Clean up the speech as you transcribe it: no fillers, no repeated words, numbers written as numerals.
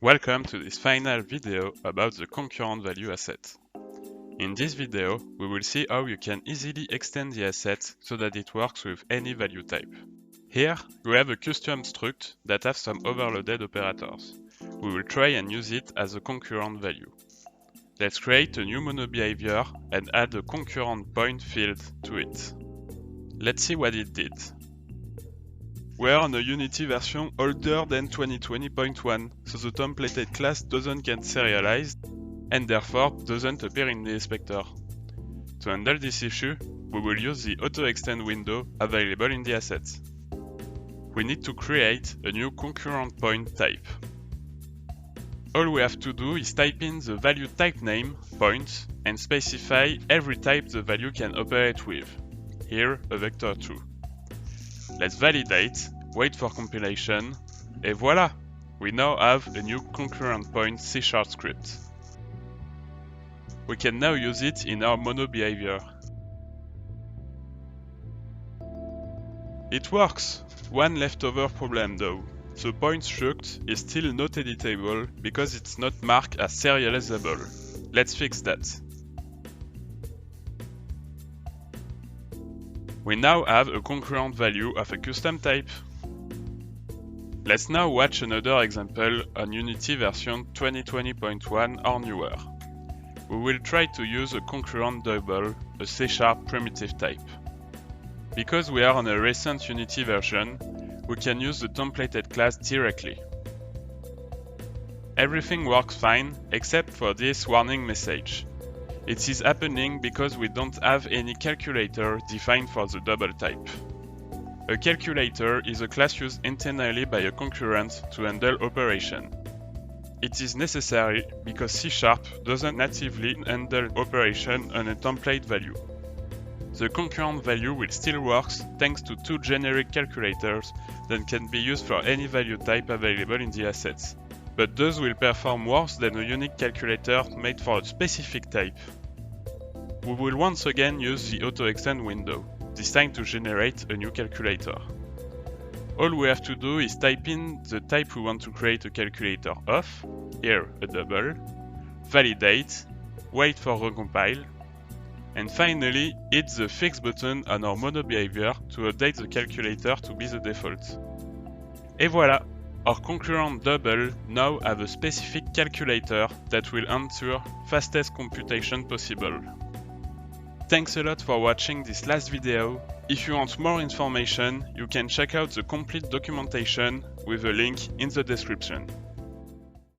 Welcome to this final video about the concurrent value asset. In this video, we will see how you can easily extend the asset so that it works with any value type. Here, we have a custom struct that has some overloaded operators. We will try and use it as a concurrent value. Let's create a new mono behavior and add a concurrent point field to it. Let's see what it did. We are on a Unity version older than 2020.1, so the templated class doesn't get serialized and therefore doesn't appear in the inspector. To handle this issue, we will use the Autoextend window available in the asset. We need to create a new concurrent point type. All we have to do is type in the value type name, point, and specify every type the value can operate with. Here, a vector 2. Let's validate, wait for compilation, et voila! We now have a new concurrent point C# script. We can now use it in our mono behavior. It works! One leftover problem though. The point struct is still not editable because it's not marked as serializable. Let's fix that. We now have a concurrent value of a custom type. Let's now watch another example on Unity version 2020.1 or newer. We will try to use a concurrent double, a C# primitive type. Because we are on a recent Unity version, we can use the templated class directly. Everything works fine except for this warning message. It is happening because we don't have any calculator defined for the double type. A calculator is a class used internally by a concurrent to handle operation. It is necessary because C# doesn't natively handle operation on a template value. The concurrent value will still work thanks to two generic calculators that can be used for any value type available in the assets. But those will perform worse than a unique calculator made for a specific type. We will once again use the Autoextend window, this time to generate a new calculator. All we have to do is type in the type we want to create a calculator of, here a double, validate, wait for recompile, and finally hit the fix button on our mono behavior to update the calculator to be the default. Et voilà! Our concurrent double now have a specific calculator that will answer fastest computation possible. Thanks a lot for watching this last video. If you want more information, you can check out the complete documentation with a link in the description.